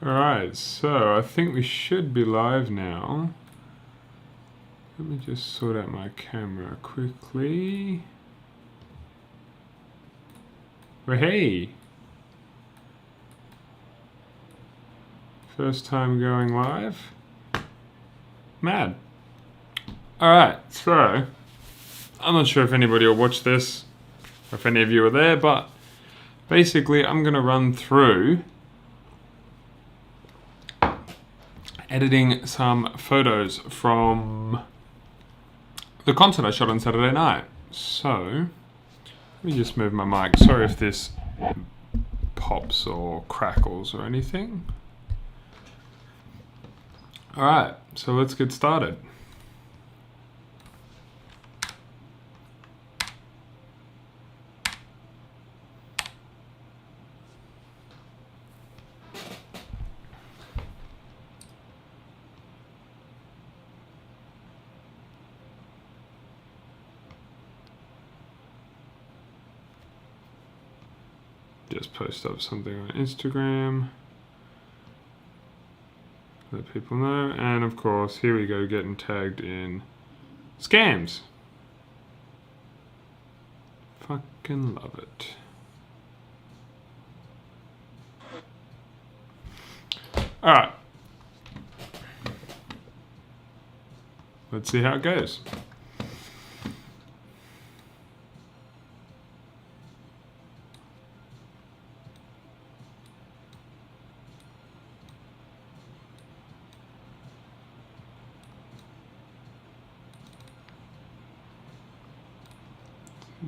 Alright, so I think we should be live now. Let me just sort out my camera quickly. Well, hey! First time going live? Mad. Alright, so I'm not sure if anybody will watch this or if any of you are there, but basically I'm going to run through editing some photos from the concert I shot on Saturday night. So, let me just move my mic. Sorry if this pops or crackles or anything. Alright, so let's get started. Just post up something on Instagram. Let people know. And of course, here we go, getting tagged in scams. Fucking love it. Alright. Let's see how it goes.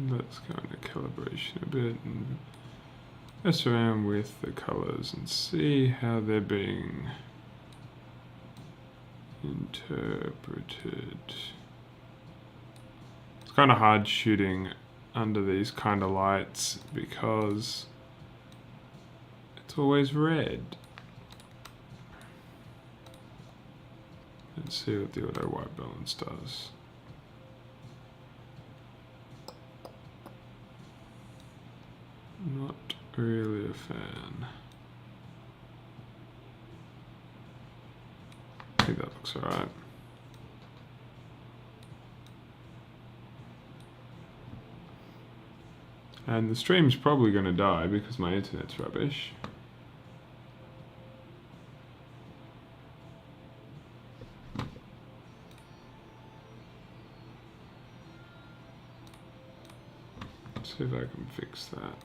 Let's go into calibration a bit and mess around with the colors and see how they're being interpreted. It's kind of hard shooting under these kind of lights because it's always red. Let's see what the auto white balance does. Not really a fan. I think that looks alright. And the stream's probably going to die because my internet's rubbish. Let's see if I can fix that.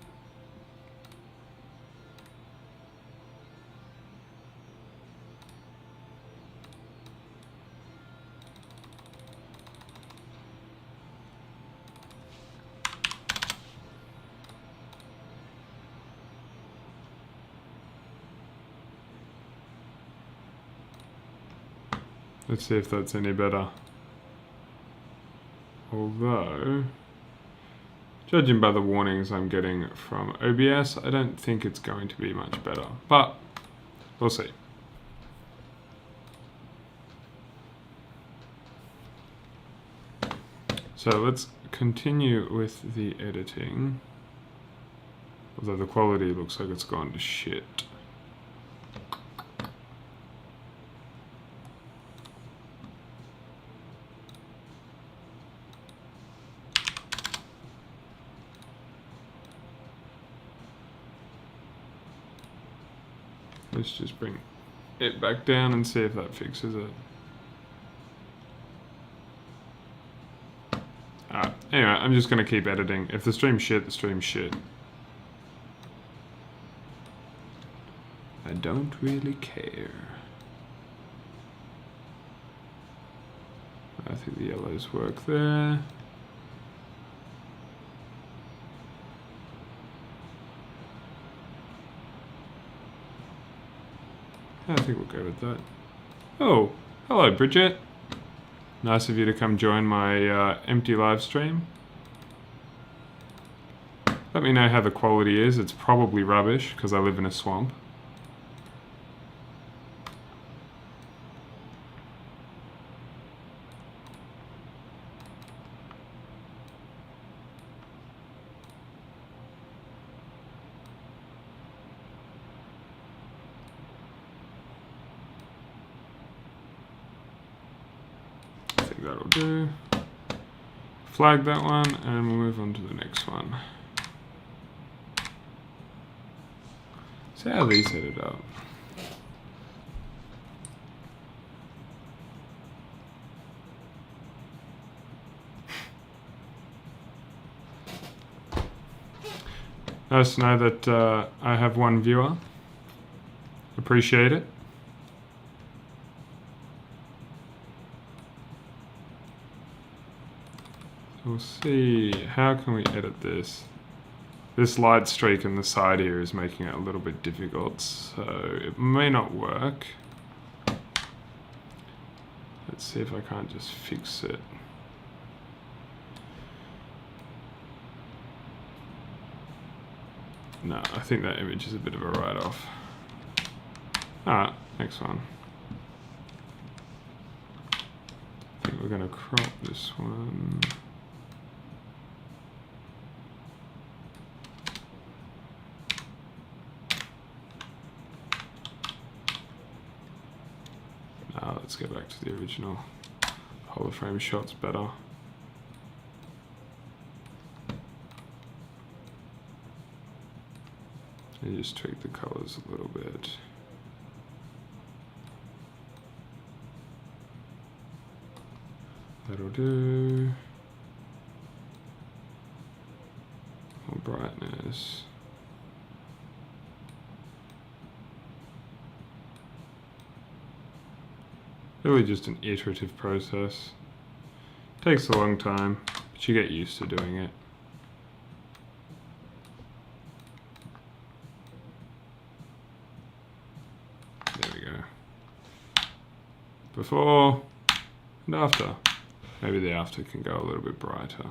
Let's see if that's any better. Although, judging by the warnings I'm getting from OBS, I don't think it's going to be much better. But, we'll see. So let's continue with the editing. Although the quality looks like it's gone to shit. Let's just bring it back down and see if that fixes it. Alright, anyway, I'm just going to keep editing. If the stream's shit, the stream's shit. I don't really care. I think the yellows work there. I think we'll go with that. Oh, hello Bridget. Nice of you to come join my empty live stream. Let me know how the quality is. It's probably rubbish because I live in a swamp. think that'll do. Flag that one, and we'll move on to the next one. See how these set it up. Nice to know that I have one viewer. Appreciate it. So we'll see, how can we edit this? This light streak in the side here is making it a little bit difficult, so it may not work. Let's see if I can't just fix it. No, I think that image is a bit of a write-off. Alright, next one. I think we're going to crop this one. Now let's go back to the original. Whole frame shot's better. And just tweak the colors a little bit. That'll do. More brightness. Really just an iterative process. Takes a long time, but you get used to doing it. Before and after. Maybe the after can go a little bit brighter.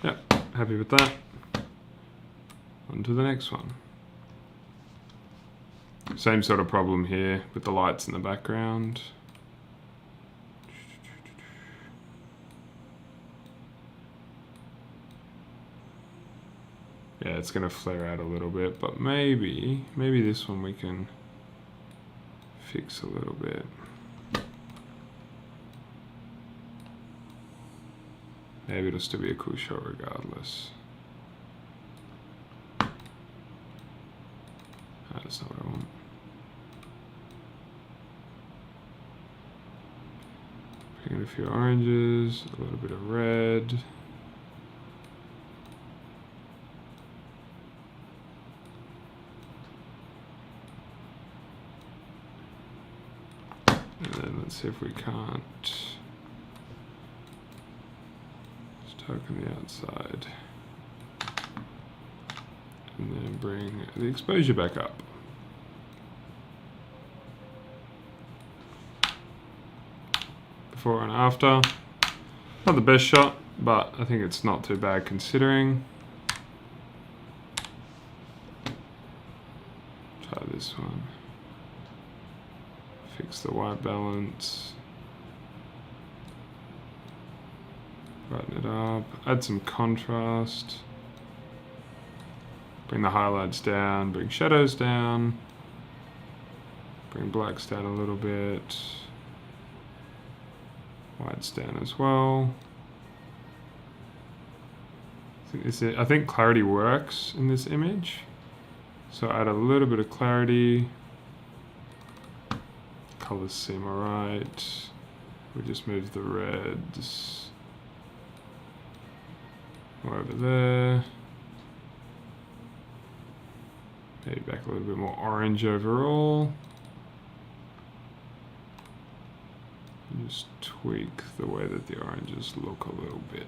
Yep, happy with that. On to the next one. Same sort of problem here with the lights in the background. Yeah, it's going to flare out a little bit, but maybe this one we can fix a little bit. Maybe it'll still be a cool shot regardless. That's not what I want. Bring in a few oranges, a little bit of red. And then let's see if we can't darken the outside. And then bring the exposure back up. Before and after. Not the best shot, but I think it's not too bad considering. Try this one. Fix the white balance. Brighten it up. Add some contrast. Bring the highlights down. Bring shadows down. Bring blacks down a little bit. Whites down as well. I think clarity works in this image. So add a little bit of clarity. Colors seem alright. We just move the reds over there. Maybe back a little bit more orange overall. And just tweak the way that the oranges look a little bit.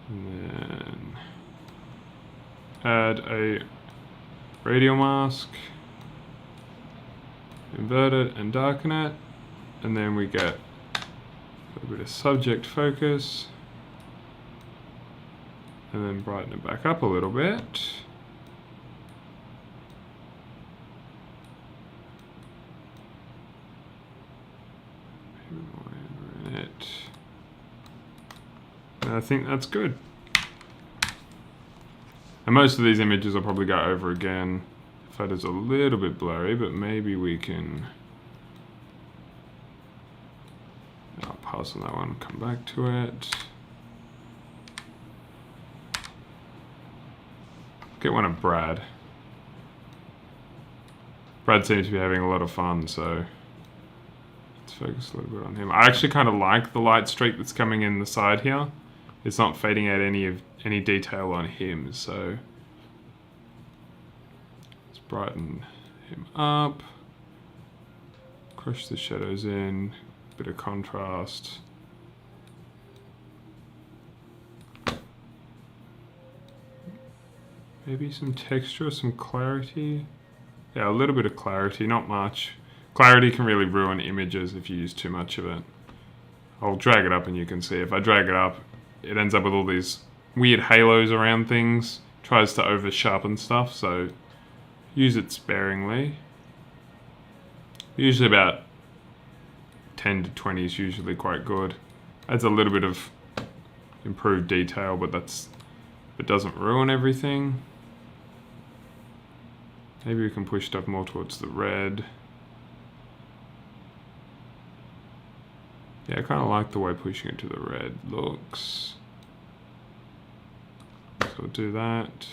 And then add a radial mask, invert it and darken it, and then we get a little bit of subject focus, and then brighten it back up a little bit. I think that's good. And most of these images I'll probably go over again. Photo's a little bit blurry, but maybe we can... I'll pass on that one, come back to it. Get one of Brad. Brad seems to be having a lot of fun, so let's focus a little bit on him. I actually kind of like the light streak that's coming in the side here. It's not fading out any detail on him, so let's brighten him up. Crush the shadows in, bit of contrast. Maybe some texture, some clarity. Yeah, a little bit of clarity, not much. Clarity can really ruin images if you use too much of it. I'll drag it up and you can see. If I drag it up, it ends up with all these weird halos around things. Tries to over sharpen stuff, so use it sparingly. Usually about 10 to 20 is usually quite good. Adds a little bit of improved detail, but it doesn't ruin everything. Maybe we can push stuff more towards the red. Yeah, I kind of like the way pushing it to the red looks. So we'll do that.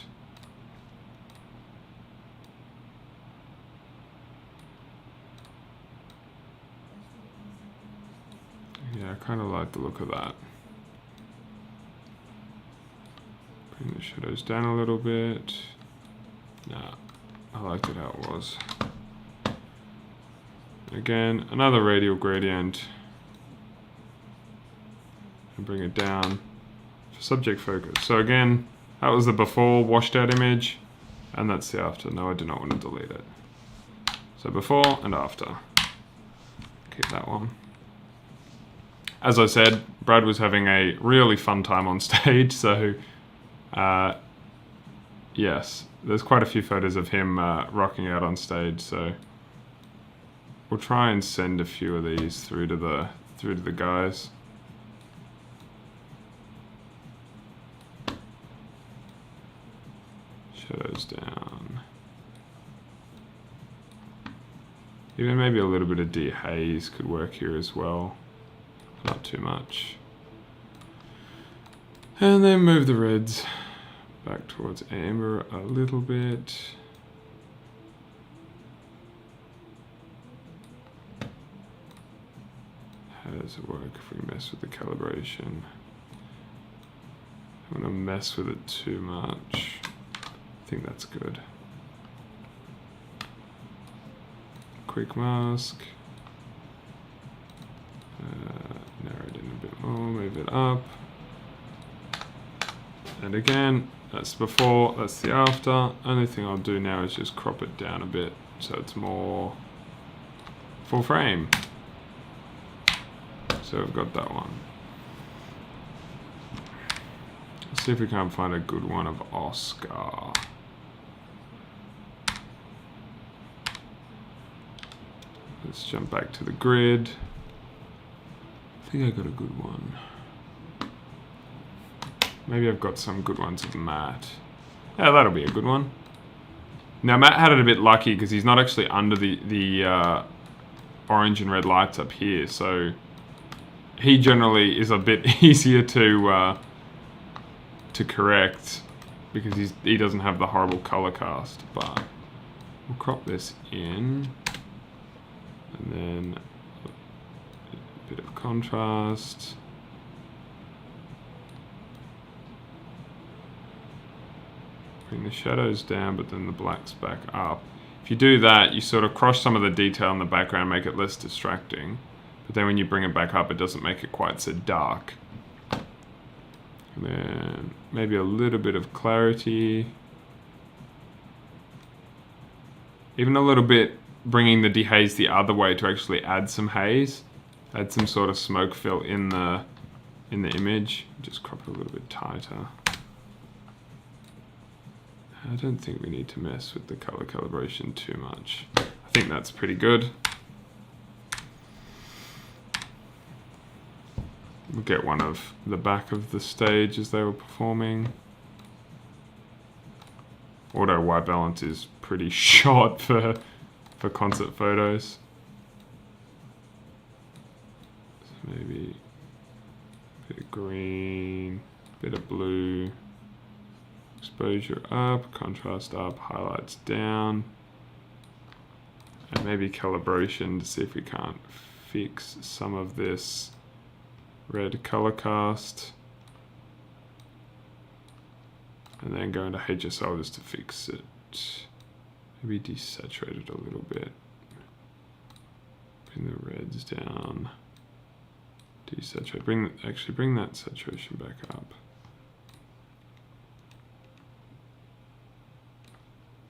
Yeah, I kind of like the look of that. Bring the shadows down a little bit. Nah, I liked it how it was. Again, another radial gradient. And bring it down for subject focus. So again, that was the before washed out image, and that's the after. No, I do not want to delete it. So before and after. Keep that one. As I said, Brad was having a really fun time on stage, so yes, there's quite a few photos of him rocking out on stage, so we'll try and send a few of these through to the guys. Shadows down. Even maybe a little bit of dehaze could work here as well. Not too much. And then move the reds back towards amber a little bit. How does it work if we mess with the calibration? I don't want to mess with it too much. I think that's good. Quick mask. Narrow it in a bit more, move it up. And again, that's before, that's the after. Only thing I'll do now is just crop it down a bit so it's more full frame. So we've got that one. Let's see if we can't find a good one of Oscar. Let's jump back to the grid. I think I got a good one. Maybe I've got some good ones of Matt. Yeah, that'll be a good one. Now Matt had it a bit lucky because he's not actually under the orange and red lights up here, so he generally is a bit easier to correct because he doesn't have the horrible color cast. But we'll crop this in, and then a bit of contrast. Bring the shadows down, but then the blacks back up. If you do that, you sort of cross some of the detail in the background, make it less distracting. But then when you bring it back up, it doesn't make it quite so dark. And then maybe a little bit of clarity. Even a little bit bringing the dehaze the other way to actually add some haze. Add some sort of smoke fill in the image. Just crop it a little bit tighter. I don't think we need to mess with the color calibration too much. I think that's pretty good. We'll get one of the back of the stage as they were performing. Auto white balance is pretty short for concert photos. So maybe a bit of green, a bit of blue. Exposure up, contrast up, highlights down. And maybe calibration to see if we can't fix some of this red color cast. And then go into HSL just to fix it. Maybe desaturate it a little bit. Bring the reds down. Desaturate. Bring that saturation back up.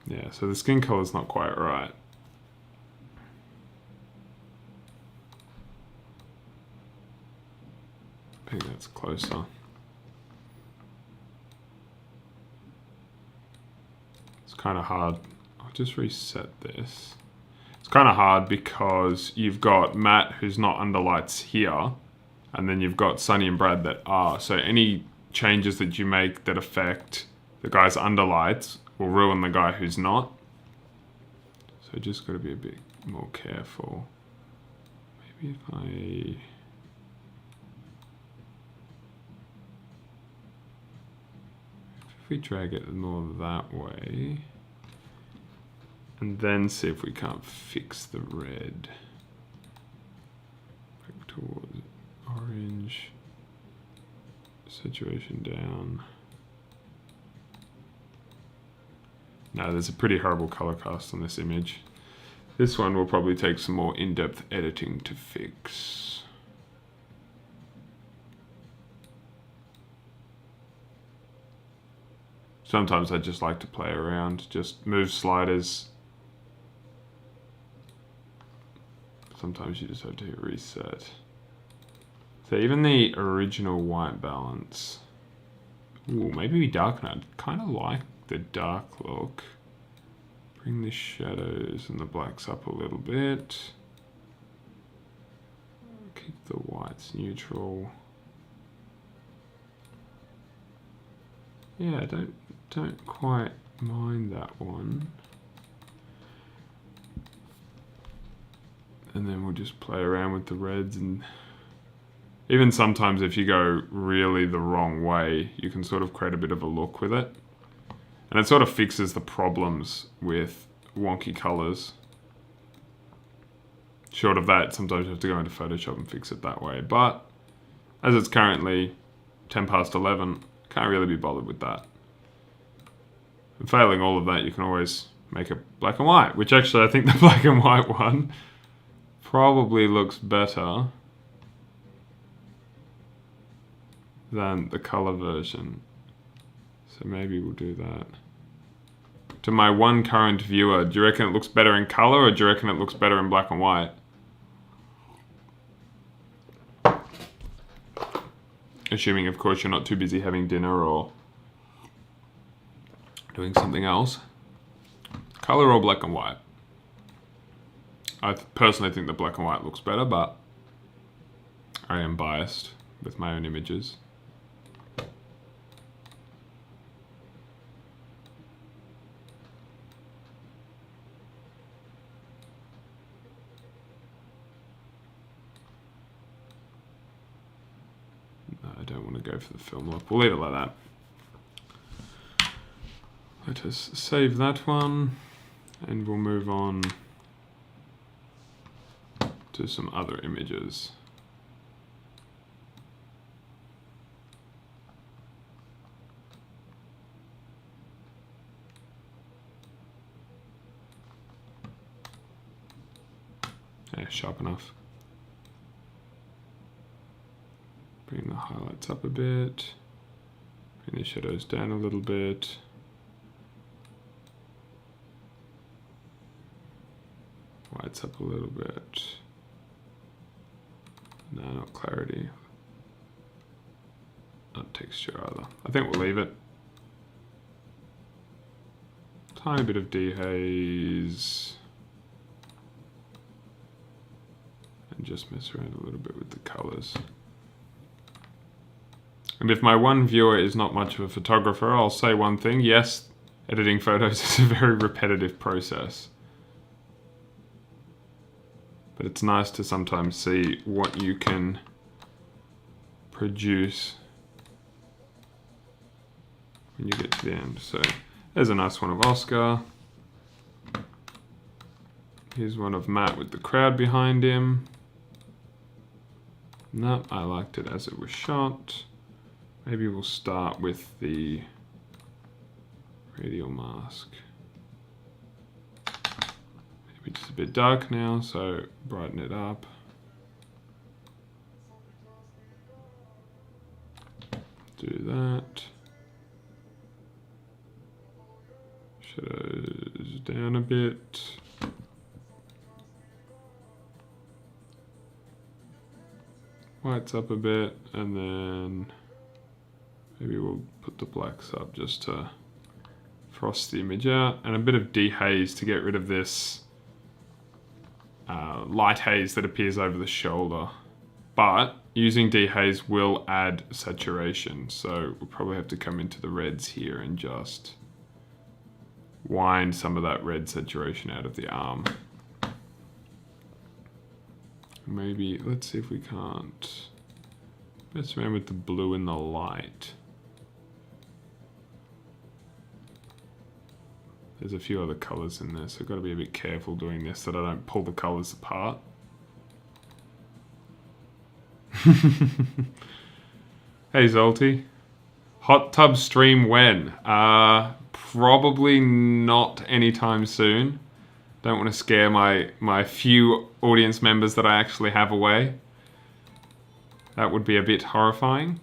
Yeah, so the skin color's not quite right. I think that's closer. It's kind of hard. I'll just reset this. It's kind of hard because you've got Matt who's not under lights here, and then you've got Sonny and Brad that are. So any changes that you make that affect the guys under lights will ruin the guy who's not. So just got to be a bit more careful. Maybe if we drag it more that way, and then see if we can't fix the red. Back towards orange, saturation down. No, there's a pretty horrible color cast on this image. This one will probably take some more in-depth editing to fix. Sometimes I just like to play around, just move sliders. Sometimes you just have to hit reset. So even the original white balance. Ooh, maybe we darken it. I kind of like the dark look. Bring the shadows and the blacks up a little bit. Keep the whites neutral. Yeah, don't quite mind that one. And then we'll just play around with the reds, and even sometimes if you go really the wrong way, you can sort of create a bit of a look with it. And it sort of fixes the problems with wonky colors. Short of that, sometimes you have to go into Photoshop and fix it that way. But as it's currently 10 past 11, can't really be bothered with that. And failing all of that, you can always make it black and white, which actually I think the black and white one probably looks better than the color version. So maybe we'll do that. To my one current viewer, do you reckon it looks better in color, or do you reckon it looks better in black and white? Assuming, of course, you're not too busy having dinner or doing something else. Color or black and white? I personally think the black and white looks better, but I am biased with my own images. No, I don't want to go for the film look. We'll leave it like that. Let us save that one, and we'll move on to some other images. Yeah, sharp enough. Bring the highlights up a bit. Bring the shadows down a little bit. Whites up a little bit. No, not clarity. Not texture either. I think we'll leave it. Tiny bit of dehaze. And just mess around a little bit with the colors. And if my one viewer is not much of a photographer, I'll say one thing. Yes, editing photos is a very repetitive process. But it's nice to sometimes see what you can produce when you get to the end. So there's a nice one of Oscar. Here's one of Matt with the crowd behind him. No, I liked it as it was shot. Maybe we'll start with the radial mask. Maybe just a bit dark now, so brighten it up. Do that. Shadows down a bit. Whites up a bit, and then maybe we'll put the blacks up just to frost the image out, and a bit of dehaze to get rid of this light haze that appears over the shoulder. But using dehaze will add saturation, so we'll probably have to come into the reds here and just wind some of that red saturation out of the arm. Maybe, let's see if we can't mess around with the blue and the light. There's a few other colors in there, so I've got to be a bit careful doing this so that I don't pull the colors apart. Hey Zolty. Hot tub stream when? Probably not anytime soon. Don't want to scare my few audience members that I actually have away. That would be a bit horrifying.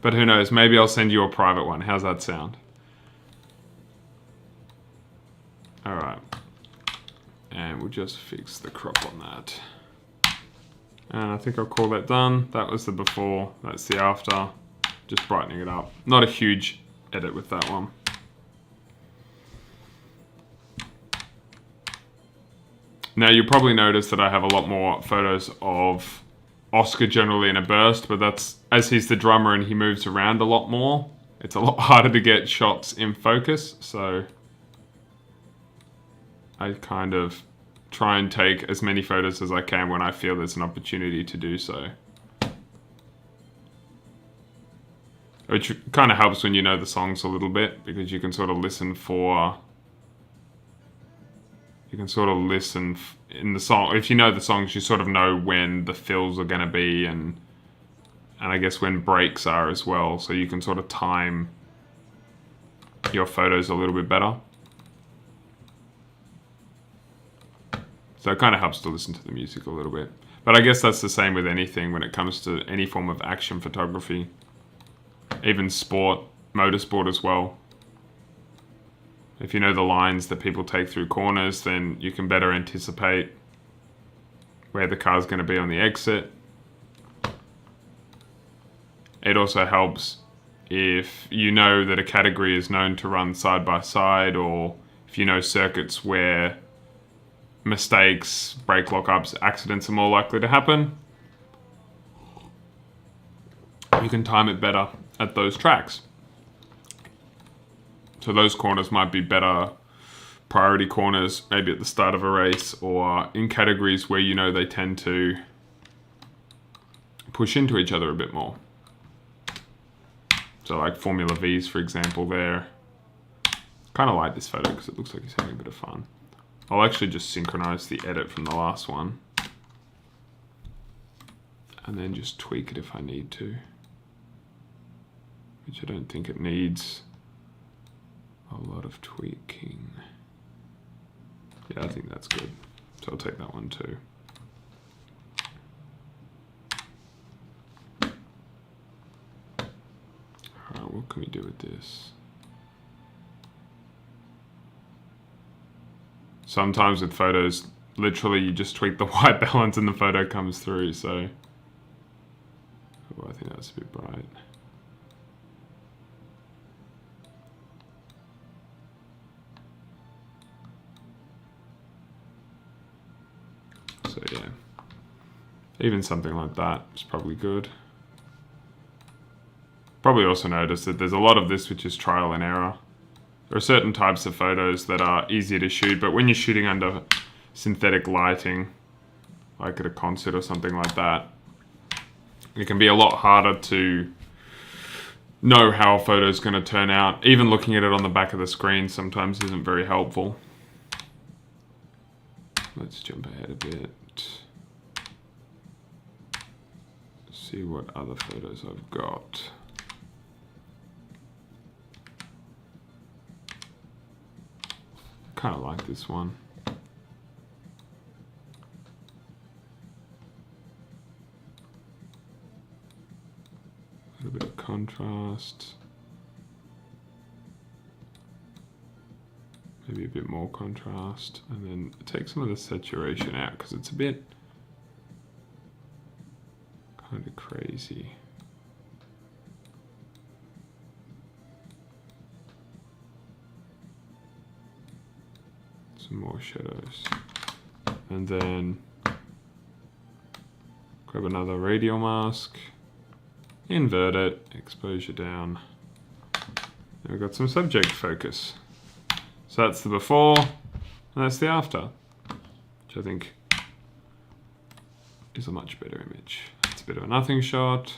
But who knows, maybe I'll send you a private one. How's that sound? Alright. And we'll just fix the crop on that. And I think I'll call that done. That was the before, that's the after. Just brightening it up. Not a huge edit with that one. Now you'll probably notice that I have a lot more photos of Oscar generally in a burst, but that's, as he's the drummer and he moves around a lot more, it's a lot harder to get shots in focus, so I kind of try and take as many photos as I can when I feel there's an opportunity to do so. Which kind of helps when you know the songs a little bit, because you can sort of listen for... You can sort of listen in the song. If you know the songs, you sort of know when the fills are going to be, and I guess when breaks are as well. So you can sort of time your photos a little bit better. So it kind of helps to listen to the music a little bit. But I guess that's the same with anything when it comes to any form of action photography. Even sport, motorsport as well. If you know the lines that people take through corners, then you can better anticipate where the car's going to be on the exit. It also helps if you know that a category is known to run side by side, or if you know circuits where mistakes, brake lockups, accidents are more likely to happen. You can time it better at those tracks. So those corners might be better priority corners, maybe at the start of a race, or in categories where you know they tend to push into each other a bit more. So like Formula V's, for example, there. Kind of like this photo because it looks like he's having a bit of fun. I'll actually just synchronize the edit from the last one. And then just tweak it if I need to. Which I don't think it needs a lot of tweaking. Yeah, I think that's good. So I'll take that one too. Alright, what can we do with this? Sometimes with photos, literally you just tweak the white balance and the photo comes through, so... Oh, I think that's a bit bright. So yeah, Even something like that is probably good. Probably also notice that there's a lot of this which is trial and error. There are certain types of photos that are easier to shoot, but when you're shooting under synthetic lighting, like at a concert or something like that, it can be a lot harder to know how a photo is going to turn out. Even looking at it on the back of the screen sometimes isn't very helpful. Let's jump ahead a bit. See what other photos I've got. Kind of like this one. A little bit of contrast. Maybe a bit more contrast. And then take some of the saturation out because it's a bit kind of crazy. Some more shadows. And then grab another radial mask, invert it, exposure down. Now we've got some subject focus. So that's the before, and that's the after, which I think is a much better image. It's a bit of a nothing shot.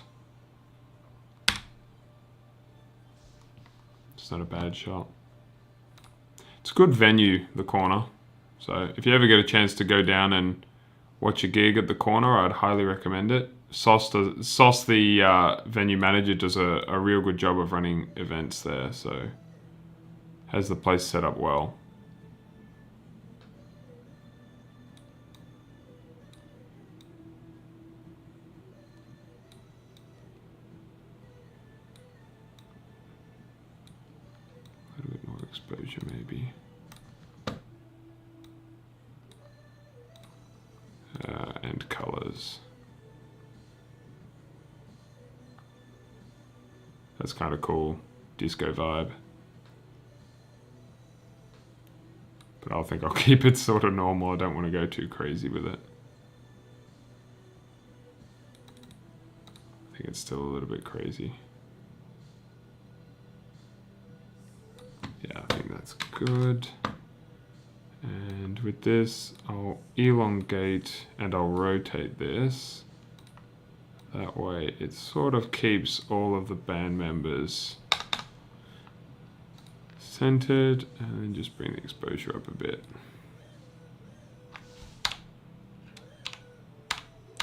It's not a bad shot. It's a good venue, the corner. So if you ever get a chance to go down and watch a gig at the corner, I'd highly recommend it. Sauce, the venue manager, does a real good job of running events there. So has the place set up well. A little bit more exposure maybe. And colors. That's kind of cool. Disco vibe. But I think I'll keep it sort of normal. I don't want to go too crazy with it. I think it's still a little bit crazy. Yeah, I think that's good. And with this, I'll elongate and I'll rotate this. That way it sort of keeps all of the band members centered, and then just bring the exposure up a bit.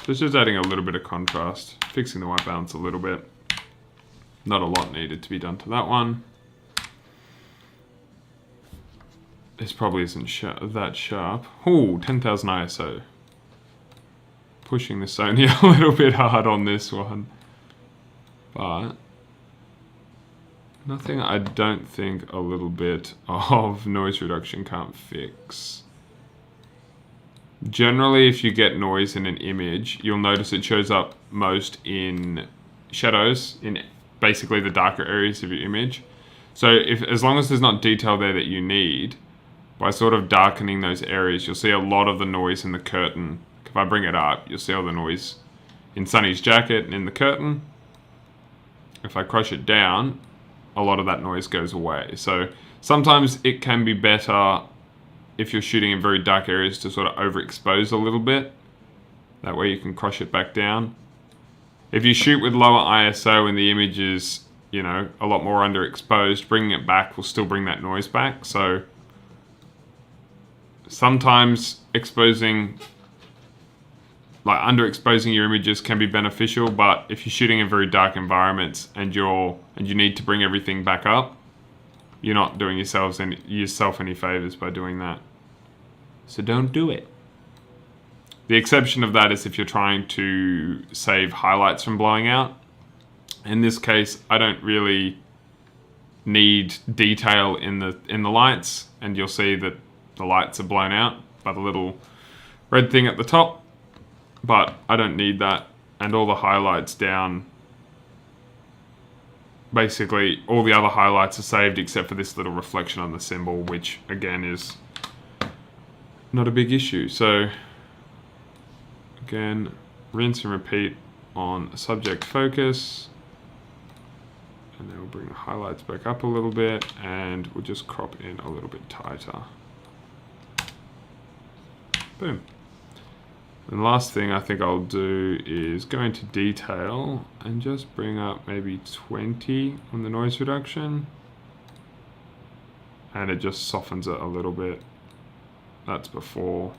So it's just adding a little bit of contrast, fixing the white balance a little bit. Not a lot needed to be done to that one. This probably isn't that sharp. Ooh, 10,000 ISO. Pushing the Sony a little bit hard on this one. But nothing I don't think a little bit of noise reduction can't fix. Generally, if you get noise in an image, you'll notice it shows up most in shadows, in basically the darker areas of your image. So as long as there's not detail there that you need, by sort of darkening those areas, you'll see a lot of the noise in the curtain. If I bring it up, you'll see all the noise in Sonny's jacket and in the curtain. If I crush it down, a lot of that noise goes away. So sometimes it can be better if you're shooting in very dark areas to sort of overexpose a little bit. That way you can crush it back down. If you shoot with lower ISO and the image is, you know, a lot more underexposed, bringing it back will still bring that noise back. So sometimes underexposing your images can be beneficial, but if you're shooting in very dark environments and you need to bring everything back up, you're not doing yourself any favors by doing that. So don't do it. The exception of that is if you're trying to save highlights from blowing out. In this case, I don't really need detail in the lights, and you'll see that the lights are blown out by the little red thing at the top, but I don't need that. And all the highlights down, basically all the other highlights are saved except for this little reflection on the symbol, which again is not a big issue. So again, rinse and repeat on subject focus. And then we'll bring the highlights back up a little bit and we'll just crop in a little bit tighter. Boom. And the last thing I think I'll do is go into detail and just bring up maybe 20 on the noise reduction. And it just softens it a little bit. That's before,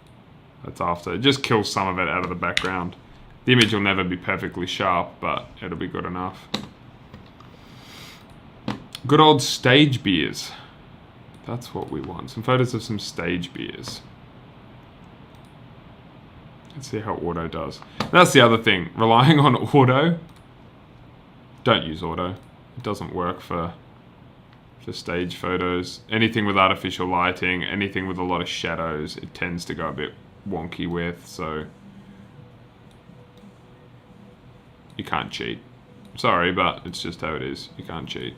that's after. It just kills some of it out of the background. The image will never be perfectly sharp, but it'll be good enough. Good old stage beers. That's what we want. Some photos of some stage beers. Let's see how auto does. That's the other thing. Relying on auto. Don't use auto. It doesn't work for stage photos. Anything with artificial lighting, anything with a lot of shadows, it tends to go a bit wonky with, so you can't cheat. Sorry, but it's just how it is. You can't cheat.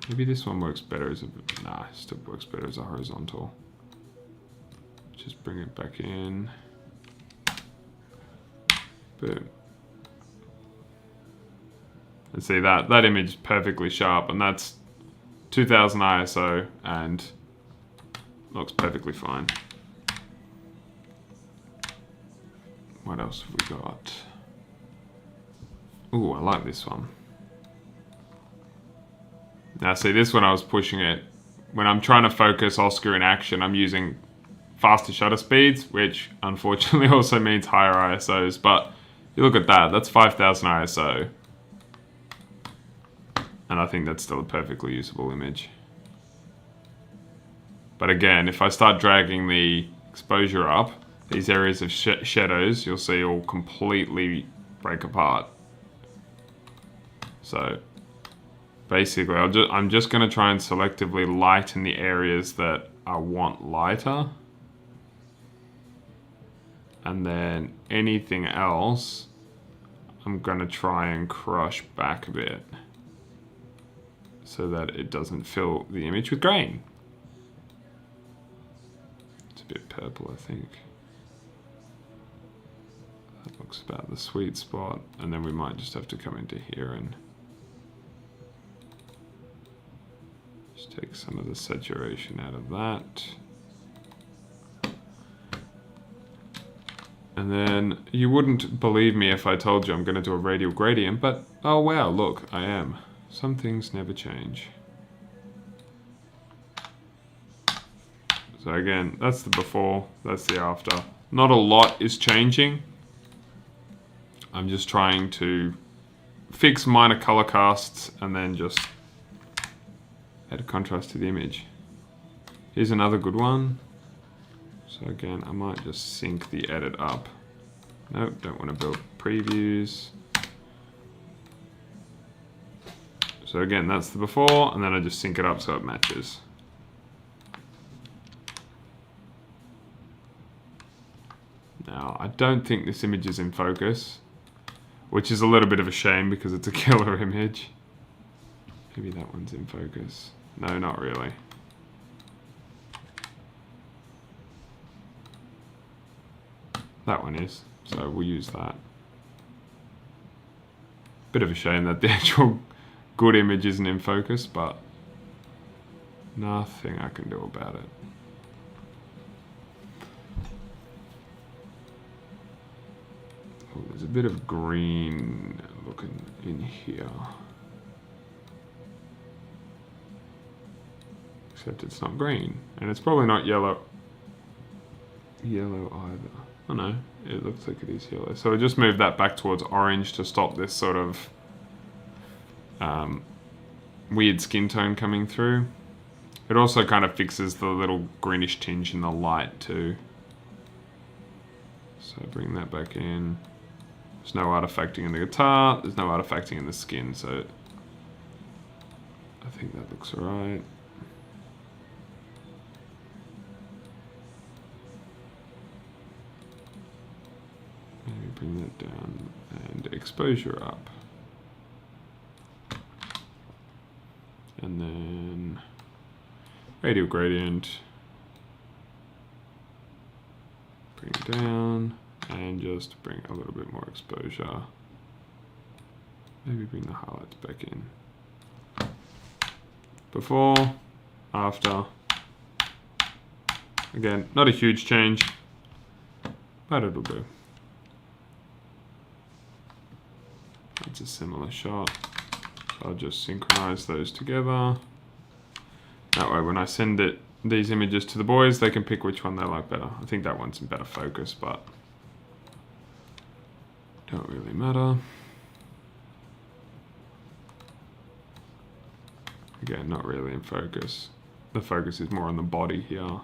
Maybe this one works better as a, nah, it still works better as a horizontal. Just bring it back in. Boom. And see that image is perfectly sharp, and that's 2000 ISO and looks perfectly fine. What else have we got? Ooh, I like this one. Now see, this one I was pushing it. When I'm trying to focus Oscar in action, I'm using faster shutter speeds, which unfortunately also means higher ISOs, but you look at that, that's 5000 ISO. And I think that's still a perfectly usable image. But again, if I start dragging the exposure up, these areas of shadows, you'll see all completely break apart. So basically, I'm just going to try and selectively lighten the areas that I want lighter. And then anything else, I'm going to try and crush back a bit so that it doesn't fill the image with grain. It's a bit purple, I think. That looks about the sweet spot. And then we might just have to come into here and just take some of the saturation out of that. And then you wouldn't believe me if I told you I'm going to do a radial gradient, but oh wow, look, I am. Some things never change. So again, that's the before, that's the after. Not a lot is changing. I'm just trying to fix minor color casts and then just add a contrast to the image. Here's another good one. So again, I might just sync the edit up. Nope, don't want to build previews. So again, that's the before, and then I just sync it up so it matches. Now, I don't think this image is in focus, which is a little bit of a shame because it's a killer image. Maybe that one's in focus. No, not really. That one is, so we'll use that. Bit of a shame that the actual good image isn't in focus, but nothing I can do about it. Oh, there's a bit of green looking in here. Except it's not green, and it's probably not yellow. Yellow either. Oh no, it looks like it is yellow. So I just moved that back towards orange to stop this sort of weird skin tone coming through. It also kind of fixes the little greenish tinge in the light too. So bring that back in. There's no artifacting in the guitar, there's no artifacting in the skin, so I think that looks alright. Maybe bring that down and exposure up. and then radial gradient, bring it down, and just bring a little bit more exposure. Maybe bring the highlights back in. Before, after. Again, not a huge change, but it'll do. It's a similar shot. So I'll just synchronize those together. That way when I send these images to the boys, they can pick which one they like better. I think that one's in better focus, but don't really matter. Again, not really in focus. The focus is more on the body here.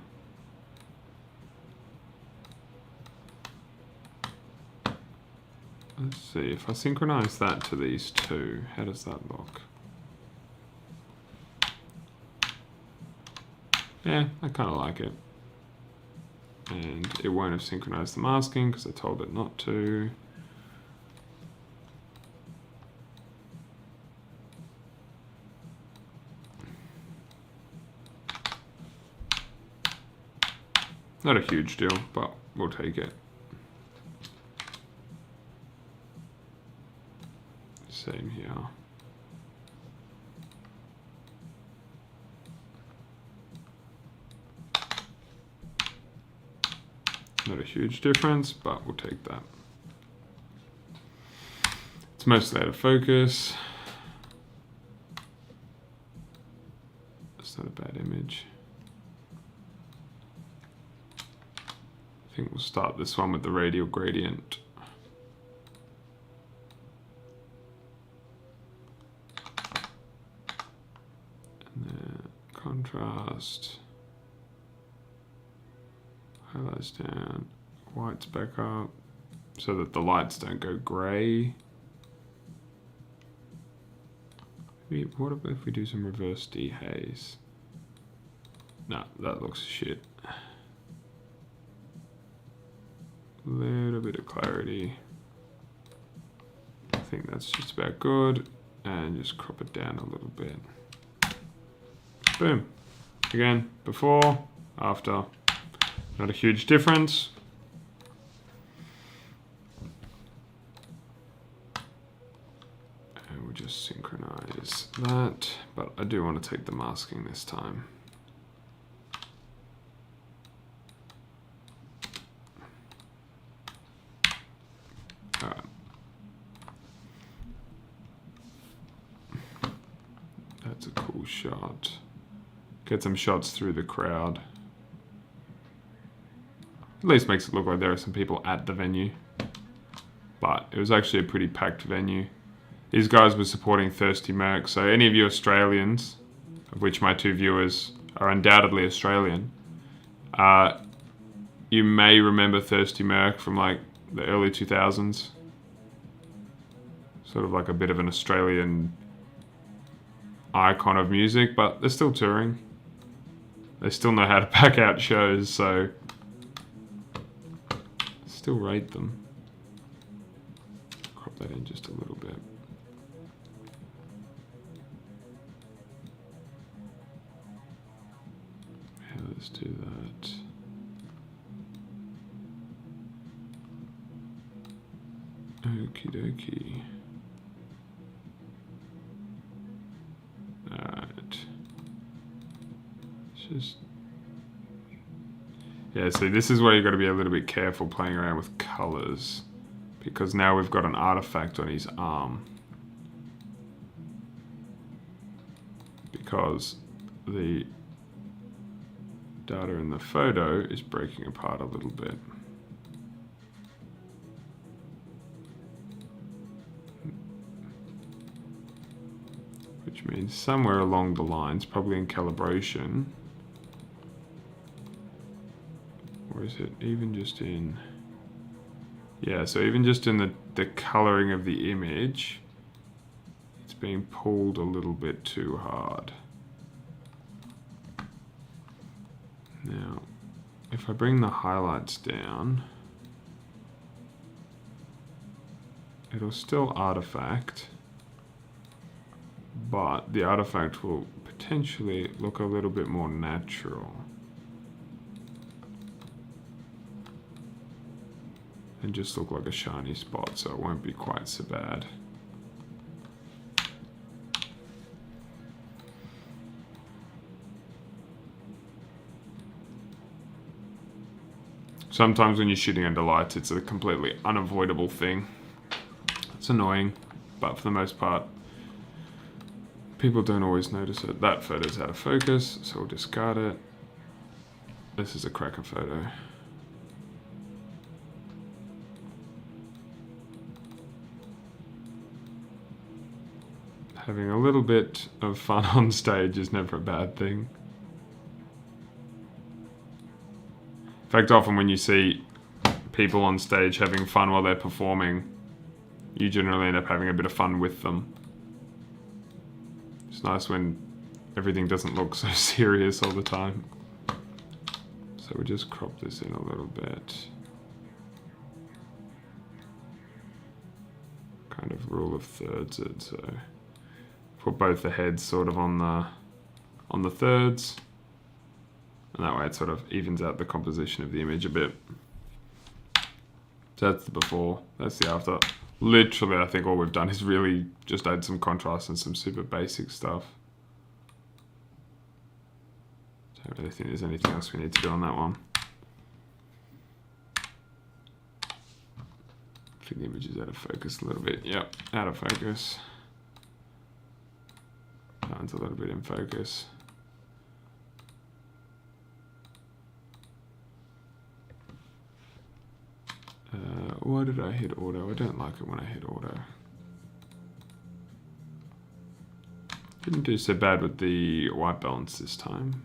Let's see, if I synchronize that to these two, how does that look? Yeah, I kind of like it. And it won't have synchronized the masking because I told it not to. Not a huge deal, but we'll take it. Same here. Not a huge difference, but we'll take that. It's mostly out of focus. It's not a bad image. I think we'll start this one with the radial gradient. And then contrast. Highlights down, whites back up, so that the lights don't go grey. What if we do some reverse dehaze? No, that looks shit. Little bit of clarity. I think that's just about good. And just crop it down a little bit. Boom. Again, before, after. Not a huge difference. And we'll just synchronize that. But I do want to take the masking this time. Alright. That's a cool shot. Get some shots through the crowd. At least makes it look like there are some people at the venue. But it was actually a pretty packed venue. These guys were supporting Thirsty Merc, so any of you Australians, of which my two viewers are undoubtedly Australian, you may remember Thirsty Merc from like the early 2000s. Sort of like a bit of an Australian icon of music, but they're still touring. They still know how to pack out shows, so still rate them. Crop that in just a little bit. Yeah, let's do that. Okie dokie. Alright. It's just... Yeah, see, this is where you've got to be a little bit careful playing around with colors, because now we've got an artifact on his arm. Because the data in the photo is breaking apart a little bit. Which means somewhere along the lines, probably in calibration, or is it even just in... Yeah, so even just in the coloring of the image, it's being pulled a little bit too hard. Now, if I bring the highlights down, it'll still artifact, but the artifact will potentially look a little bit more natural. And just look like a shiny spot, so it won't be quite so bad. Sometimes when you're shooting under lights, it's a completely unavoidable thing. It's annoying, but for the most part, people don't always notice it. That photo's out of focus, so we'll discard it. This is a cracker photo. Having a little bit of fun on stage is never a bad thing. In fact, often when you see people on stage having fun while they're performing, you generally end up having a bit of fun with them. It's nice when everything doesn't look so serious all the time. So we just crop this in a little bit. Kind of rule of thirds it, so put both the heads sort of on the thirds, and that way it sort of evens out the composition of the image a bit. So that's the before, that's the after. Literally, I think all we've done is really just add some contrast and some super basic stuff. Don't really think there's anything else we need to do on that one. I think the image is out of focus a little bit. Yep, out of focus. Sounds a little bit in focus. Why did I hit auto? I don't like it when I hit auto. Didn't do so bad with the white balance this time.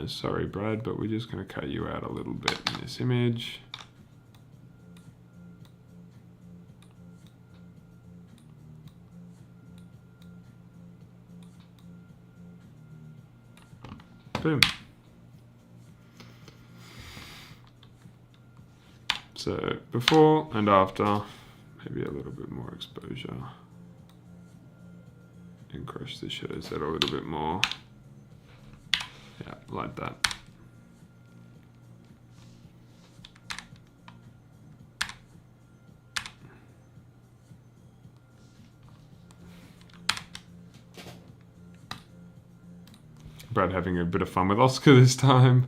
Sorry, Brad, but we're just going to cut you out a little bit in this image. Boom. So before and after, maybe a little bit more exposure. Encroach the shadow set a little bit more. Yeah, like that. Brad having a bit of fun with Oscar this time.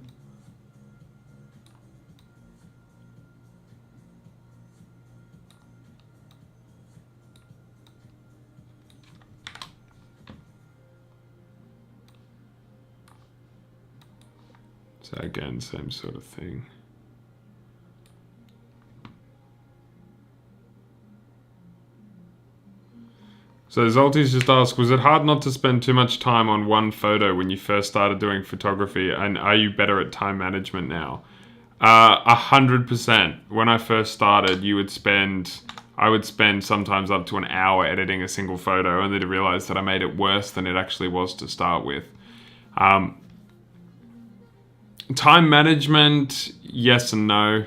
So again, same sort of thing. So Zolti's just asked, was it hard not to spend too much time on one photo when you first started doing photography, and are you better at time management now? 100%. When I first started, I would spend sometimes up to an hour editing a single photo, only to realize that I made it worse than it actually was to start with. Time management, yes and no.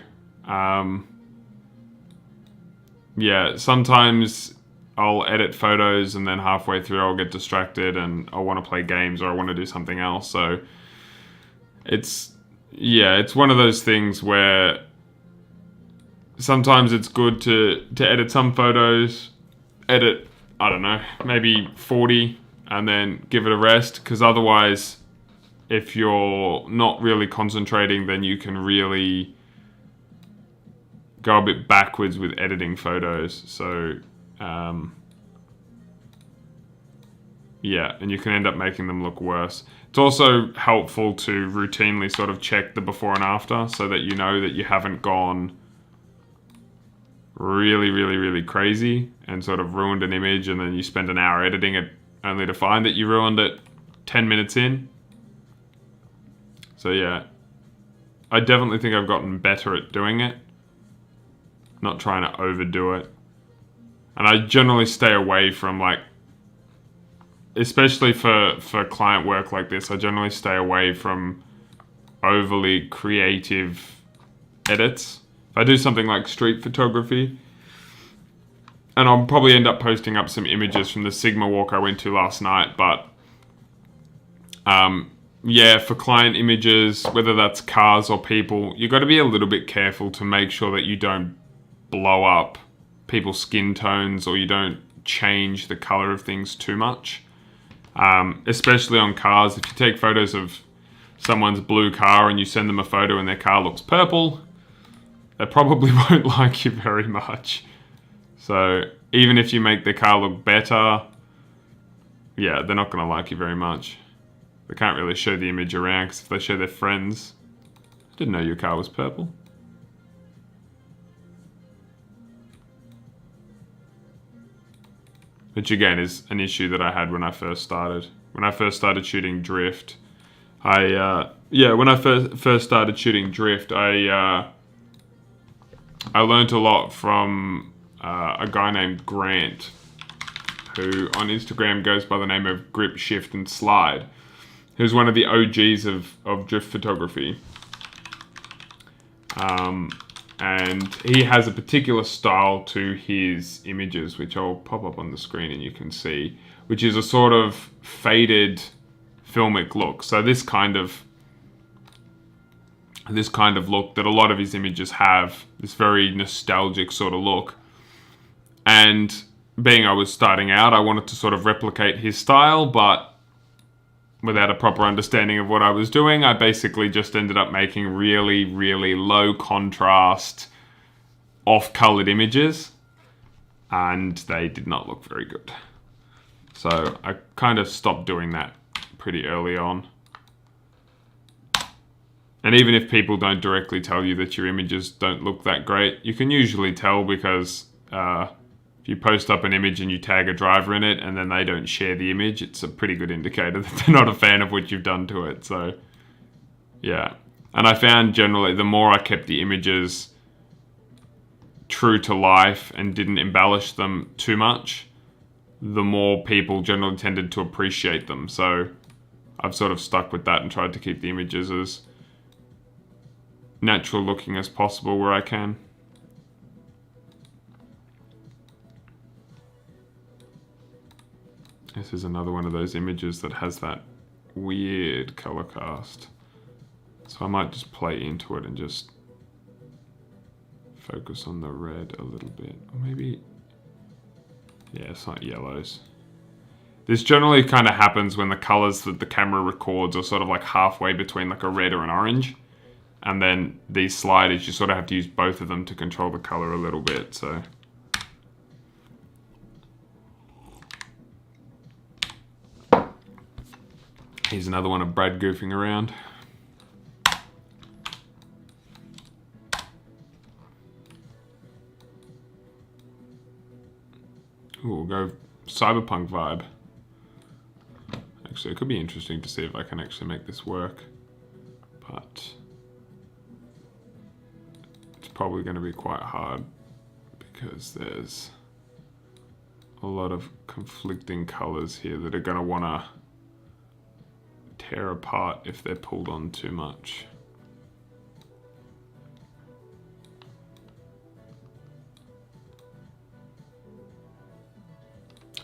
Yeah, sometimes I'll edit photos and then halfway through I'll get distracted and I want to play games or I want to do something else. So it's one of those things where sometimes it's good to edit some photos, edit, I don't know, maybe 40 and then give it a rest, because otherwise if you're not really concentrating, then you can really go a bit backwards with editing photos. So yeah, and you can end up making them look worse. It's also helpful to routinely sort of check the before and after so that you know that you haven't gone really, really, really crazy and sort of ruined an image, and then you spend an hour editing it only to find that you ruined it 10 minutes in. So yeah, I definitely think I've gotten better at doing it, not trying to overdo it. And I generally stay away from, like, especially for client work like this, I generally stay away from overly creative edits. If I do something like street photography, And I'll probably end up posting up some images from the Sigma walk I went to last night, but yeah, for client images, whether that's cars or people, you've got to be a little bit careful to make sure that you don't blow up people's skin tones or you don't change the color of things too much. Especially on cars, if you take photos of someone's blue car and you send them a photo and their car looks purple, they probably won't like you very much. So even if you make the car look better, yeah, they're not going to like you very much. They can't really show the image around because if they show their friends, I didn't know your car was purple. Which again is an issue that I had when I first started. When I first started shooting drift, when I first started shooting drift, I learned a lot from a guy named Grant, who on Instagram goes by the name of Grip, Shift and Slide. He was one of the OGs of drift photography. And he has a particular style to his images, which I'll pop up on the screen and you can see, which is a sort of faded filmic look. So this kind of look that a lot of his images have, this very nostalgic sort of look. And being I was starting out, I wanted to sort of replicate his style, but without a proper understanding of what I was doing, I basically just ended up making really, really low contrast, off-colored images, and they did not look very good. So I kind of stopped doing that pretty early on. And even if people don't directly tell you that your images don't look that great, you can usually tell because if you post up an image and you tag a driver in it and then they don't share the image, it's a pretty good indicator that they're not a fan of what you've done to it. So, yeah. And I found generally the more I kept the images true to life and didn't embellish them too much, the more people generally tended to appreciate them. So I've sort of stuck with that and tried to keep the images as natural looking as possible where I can. This is another one of those images that has that weird color cast. So I might just play into it and just focus on the red a little bit. Or maybe, yeah, it's not yellows. This generally kind of happens when the colors that the camera records are sort of like halfway between like a red or an orange. And then these sliders, you sort of have to use both of them to control the color a little bit, so. Here's another one of Brad goofing around. Ooh, we'll go cyberpunk vibe. Actually, it could be interesting to see if I can actually make this work. But it's probably going to be quite hard because there's a lot of conflicting colors here that are going to want to tear apart if they're pulled on too much.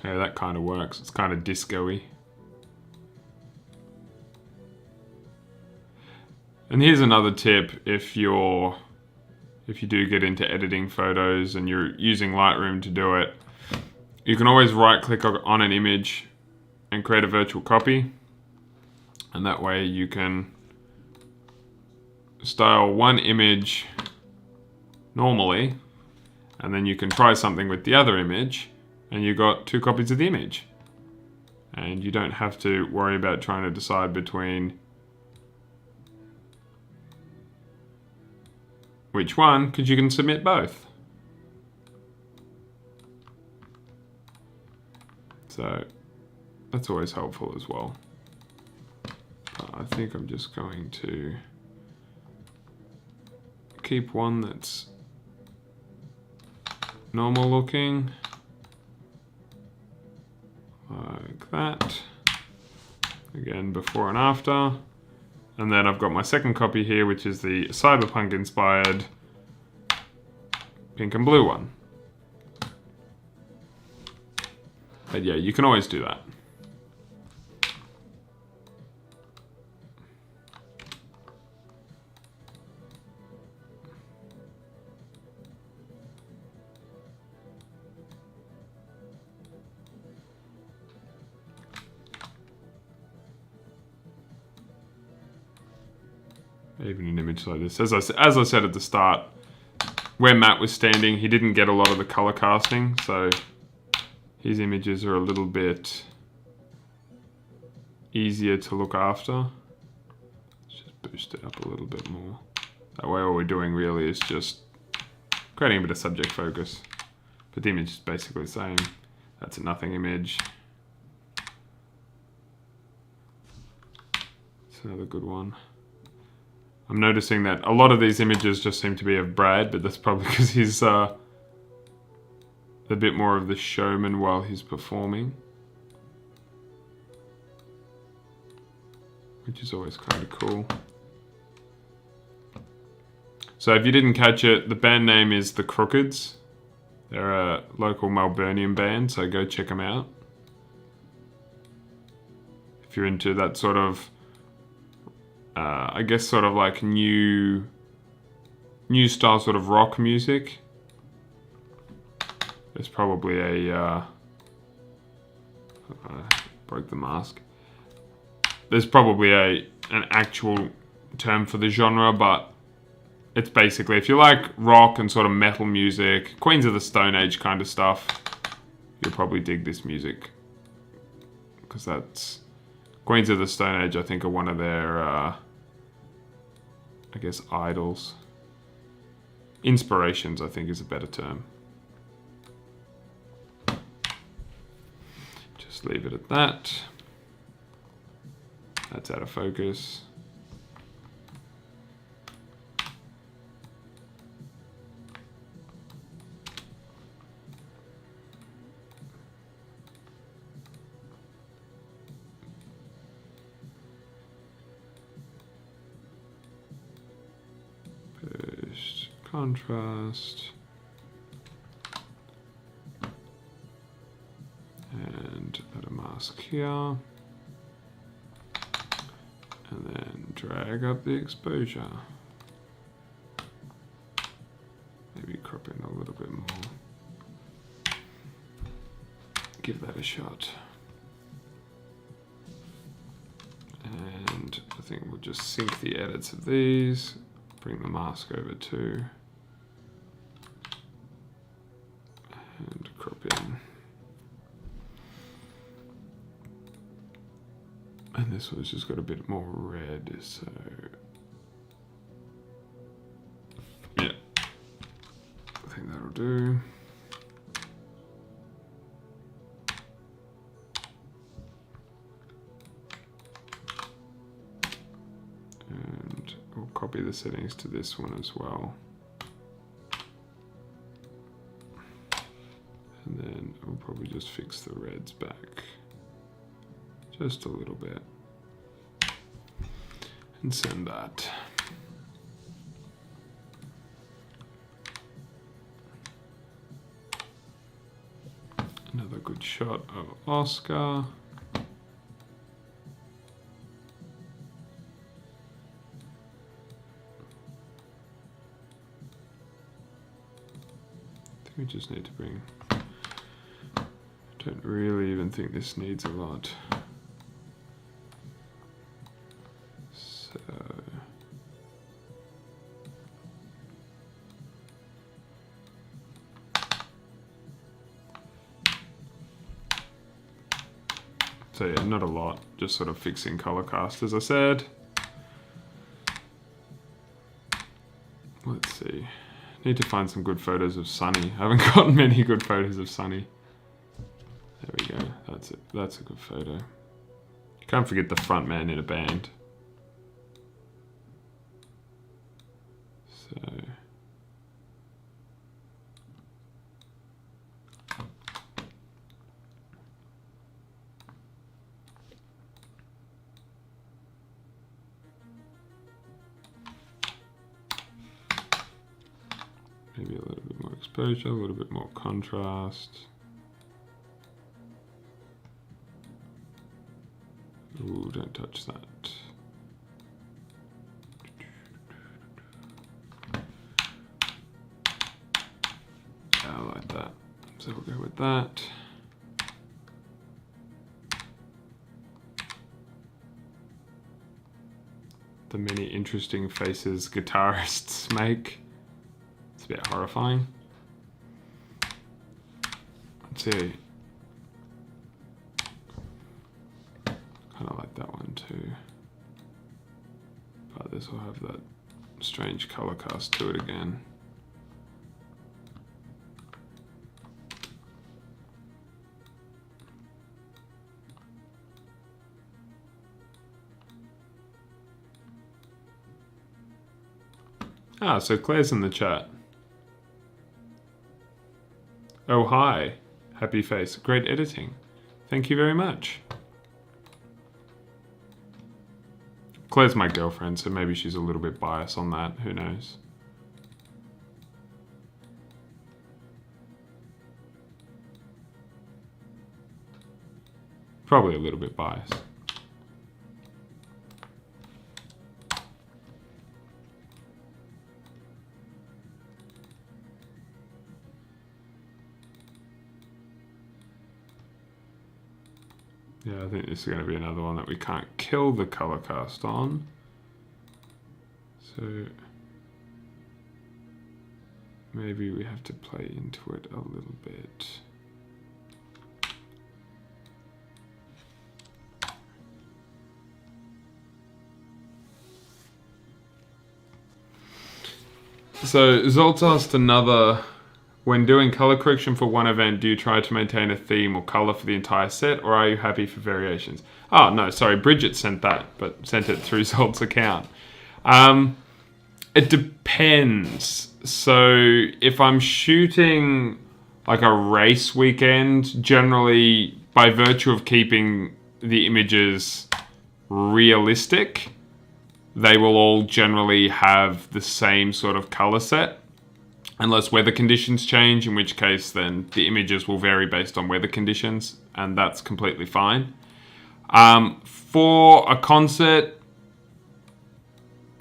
Yeah, that kind of works. It's kind of disco-y. And here's another tip if you do get into editing photos and you're using Lightroom to do it, you can always right click on an image and create a virtual copy. And that way you can style one image normally, and then you can try something with the other image, and you've got two copies of the image. And you don't have to worry about trying to decide between which one, because you can submit both. So that's always helpful as well. I think I'm just going to keep one that's normal looking, like that. Again, before and after. And then I've got my second copy here, which is the cyberpunk inspired pink and blue one. But yeah, you can always do that. Even an image like this. As I said at the start, where Matt was standing, he didn't get a lot of the color casting, so his images are a little bit easier to look after. Let's just boost it up a little bit more. That way all we're doing really is just creating a bit of subject focus. But the image is basically the same. That's a nothing image. It's another good one. I'm noticing that a lot of these images just seem to be of Brad, but that's probably because he's a bit more of the showman while he's performing. Which is always kind of cool. So if you didn't catch it, the band name is The Crookeds. They're a local Melburnian band, so go check them out. If you're into that sort of I guess sort of like new style sort of rock music. There's probably a broke the mask. There's probably an actual term for the genre, but it's basically, if you like rock and sort of metal music, Queens of the Stone Age kind of stuff, you'll probably dig this music, because that's Queens of the Stone Age, I think, are one of their I guess idols. Inspirations, I think, is a better term. Just leave it at that. That's out of focus. Contrast, and add a mask here, and then drag up the exposure, maybe crop in a little bit more, give that a shot, and I think we'll just sync the edits of these, bring the mask over too. And crop in. And this one's just got a bit more red, so yeah, I think that'll do. And we'll copy the settings to this one as well. And then I'll probably just fix the reds back just a little bit and send that. Another good shot of Oscar. I think we just need to bring, don't really even think this needs a lot. So yeah, not a lot, just sort of fixing color cast as I said. Let's see. Need to find some good photos of Sunny. I haven't gotten many good photos of Sunny. There we go. That's it. That's a good photo. Can't forget the front man in a band. So maybe a little bit more exposure, a little bit more contrast. don't touch that. Yeah, I like that. So we'll go with that. The many interesting faces guitarists make. It's a bit horrifying. Let's see. Kind of like that one too. But this will have that strange color cast to it again. Ah, so Claire's in the chat. Oh, hi. Happy face. Great editing. Thank you very much. Claire's my girlfriend, so maybe she's a little bit biased on that. Who knows? Probably a little bit biased. Yeah, I think this is going to be another one that we can't kill the color cast on. So maybe we have to play into it a little bit. So Zolt asked another, when doing color correction for one event, do you try to maintain a theme or color for the entire set, or are you happy for variations? Oh, no, sorry, Bridget sent that, but sent it through Zolt's account. It depends. So if I'm shooting like a race weekend, generally by virtue of keeping the images realistic, they will all generally have the same sort of color set. Unless weather conditions change, in which case then the images will vary based on weather conditions, and that's completely fine. For a concert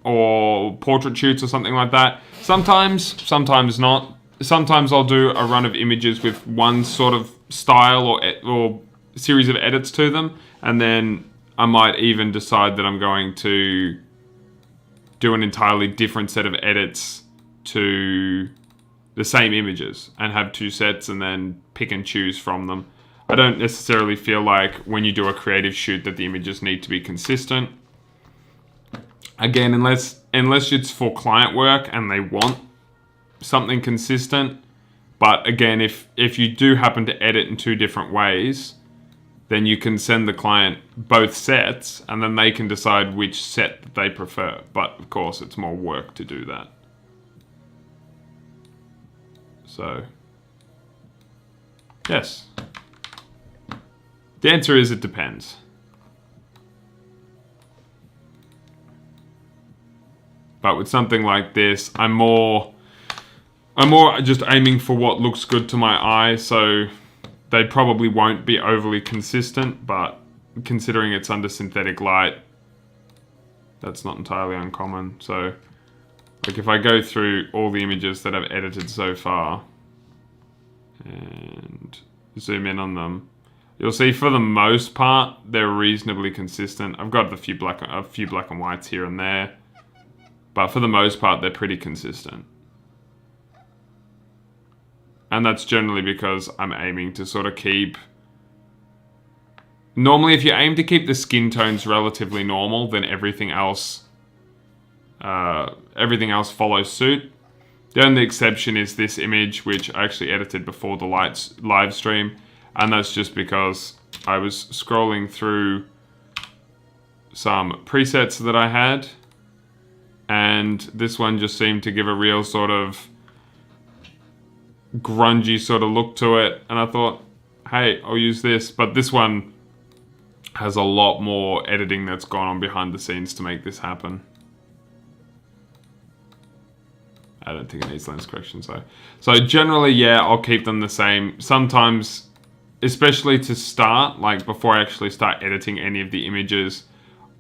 or portrait shoots or something like that, sometimes not. Sometimes I'll do a run of images with one sort of style or series of edits to them, and then I might even decide that I'm going to do an entirely different set of edits to the same images and have two sets and then pick and choose from them. I don't necessarily feel like when you do a creative shoot that the images need to be consistent. Again, unless it's for client work and they want something consistent. But again, if you do happen to edit in two different ways, then you can send the client both sets and then they can decide which set that they prefer. But of course, it's more work to do that. So, yes. The answer is it depends. But with something like this, I'm more just aiming for what looks good to my eye, so they probably won't be overly consistent, but considering it's under synthetic light, that's not entirely uncommon. So, like if I go through all the images that I've edited so far and zoom in on them, you'll see for the most part they're reasonably consistent. I've got a few black and whites here and there, but for the most part they're pretty consistent. And that's generally because I'm aiming to sort of keep... Normally if you aim to keep the skin tones relatively normal, then everything else follows suit. The only exception is this image, which I actually edited before the live stream, and that's just because I was scrolling through some presets that I had, and this one just seemed to give a real sort of grungy sort of look to it, and I thought, hey, I'll use this. But this one has a lot more editing that's gone on behind the scenes to make this happen. I don't think it needs lens correction, so generally, yeah, I'll keep them the same. Sometimes, especially to start, like before I actually start editing any of the images,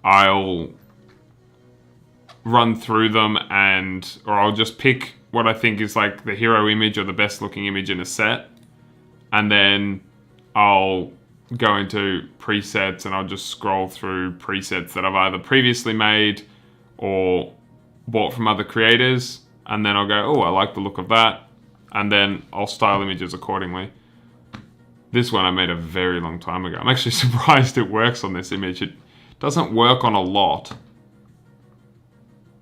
I'll run through them or I'll just pick what I think is like the hero image or the best looking image in a set. And then I'll go into presets and I'll just scroll through presets that I've either previously made or bought from other creators. And then I'll go, oh, I like the look of that. And then I'll style images accordingly. This one I made a very long time ago. I'm actually surprised it works on this image. It doesn't work on a lot. In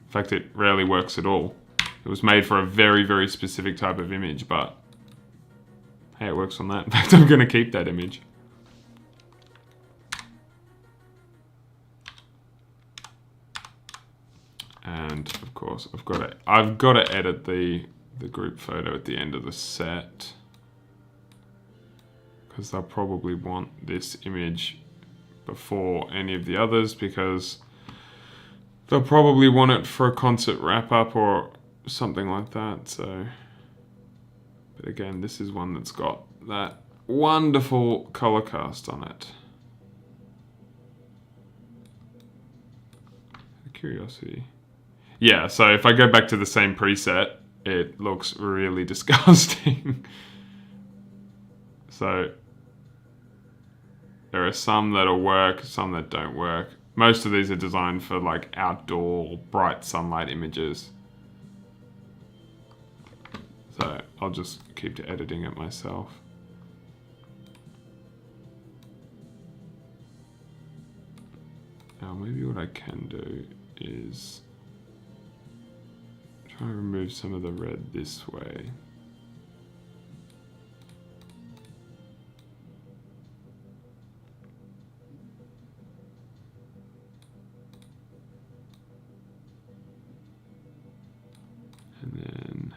fact, it rarely works at all. It was made for a very, very specific type of image, but hey, it works on that. In fact, I'm going to keep that image. And of course, I've got to edit the group photo at the end of the set, because they'll probably want this image before any of the others, because they'll probably want it for a concert wrap-up or something like that. So, but again, this is one that's got that wonderful color cast on it. Curiosity. Yeah, so if I go back to the same preset, it looks really disgusting. So there are some that'll work, some that don't work. Most of these are designed for like outdoor bright sunlight images. So I'll just keep editing it myself. Now maybe what I can do is try and remove some of the red this way. And then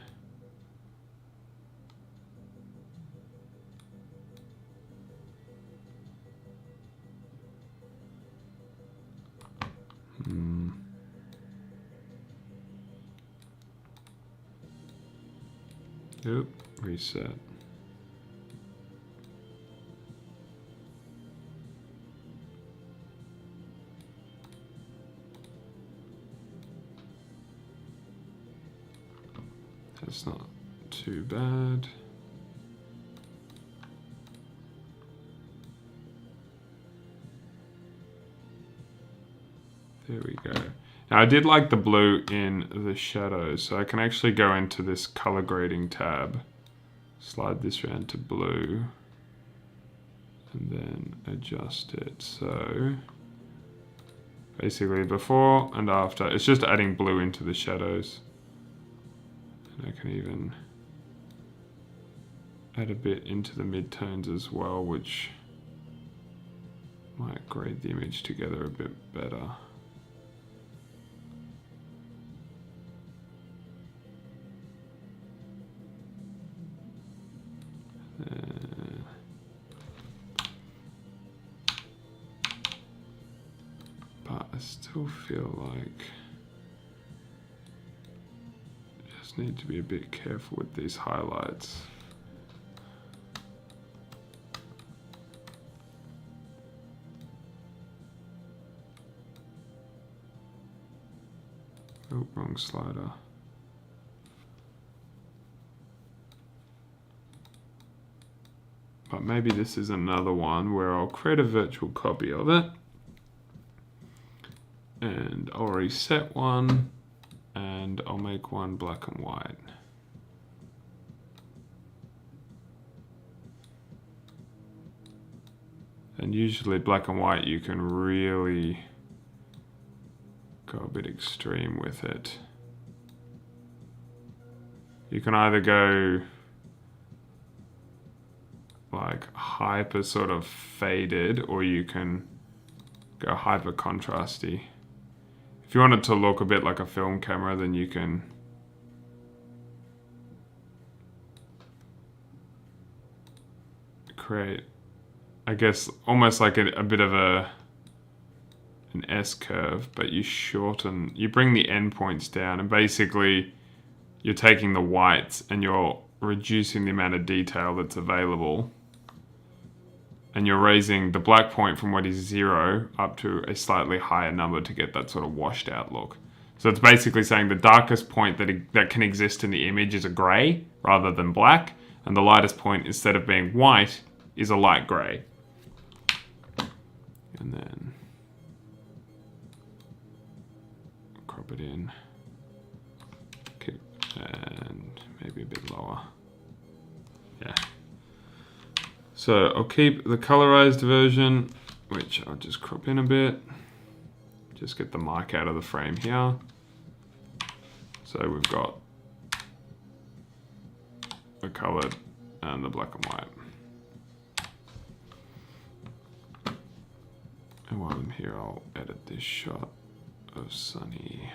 Yep, reset. That's not too bad. There we go. Now I did like the blue in the shadows, so I can actually go into this color grading tab, slide this around to blue, and then adjust it. So basically before and after, it's just adding blue into the shadows. And I can even add a bit into the midtones as well, which might grade the image together a bit better. But I still feel like I just need to be a bit careful with these highlights. Oh, wrong slider. But maybe this is another one where I'll create a virtual copy of it. And I'll reset one, and I'll make one black and white. And usually black and white, you can really go a bit extreme with it. You can either go like hyper sort of faded, or you can go hyper contrasty. If you want it to look a bit like a film camera, then you can create, I guess, almost like a bit of an S curve, but you shorten, you bring the endpoints down, and basically you're taking the whites and you're reducing the amount of detail that's available. and you're raising the black point from what is 0 up to a slightly higher number to get that sort of washed out look. So it's basically saying the darkest point that can exist in the image is a grey rather than black, and the lightest point, instead of being white, is a light grey. And then crop it in, and maybe a bit lower. Yeah. So I'll keep the colorized version, which I'll just crop in a bit. Just get the mic out of the frame here. So we've got the colored and the black and white. And while I'm here, I'll edit this shot of Sunny.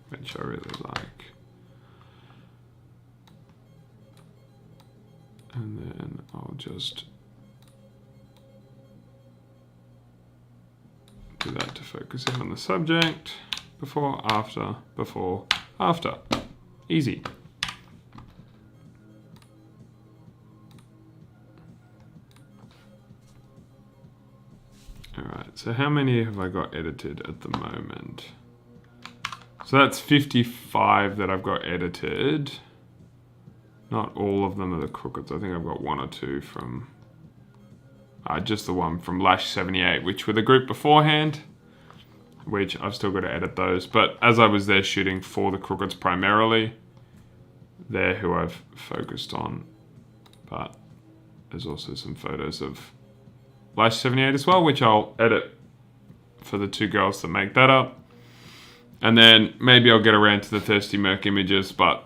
Which I really like. And then I'll just do that to focus in on the subject. Before, after, before, after. Easy. Alright, so how many have I got edited at the moment? So that's 55 that I've got edited. Not all of them are the crookeds. I think I've got 1 or 2 from... just the one from Lash 78, which were the group beforehand, which I've still got to edit those. But as I was there shooting for the crookeds primarily, they're who I've focused on. But there's also some photos of Lash 78 as well, which I'll edit for the 2 girls that make that up. And then maybe I'll get around to the Thirsty Merc images, but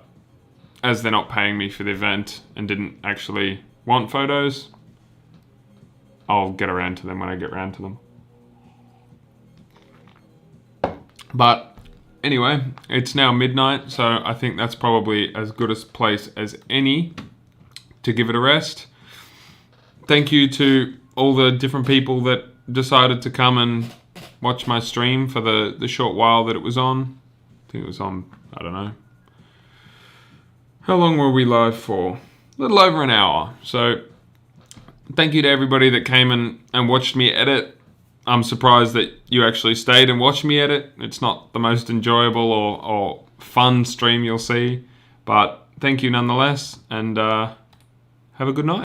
as they're not paying me for the event and didn't actually want photos, I'll get around to them when I get around to them. But anyway, it's now midnight, so I think that's probably as good a place as any to give it a rest. Thank you to all the different people that decided to come and watch my stream for the short while that it was on. I think it was on, I don't know. How long were we live for? A little over an hour. So thank you to everybody that came and watched me edit. I'm surprised that you actually stayed and watched me edit. It's not the most enjoyable or fun stream you'll see, but thank you nonetheless, and have a good night.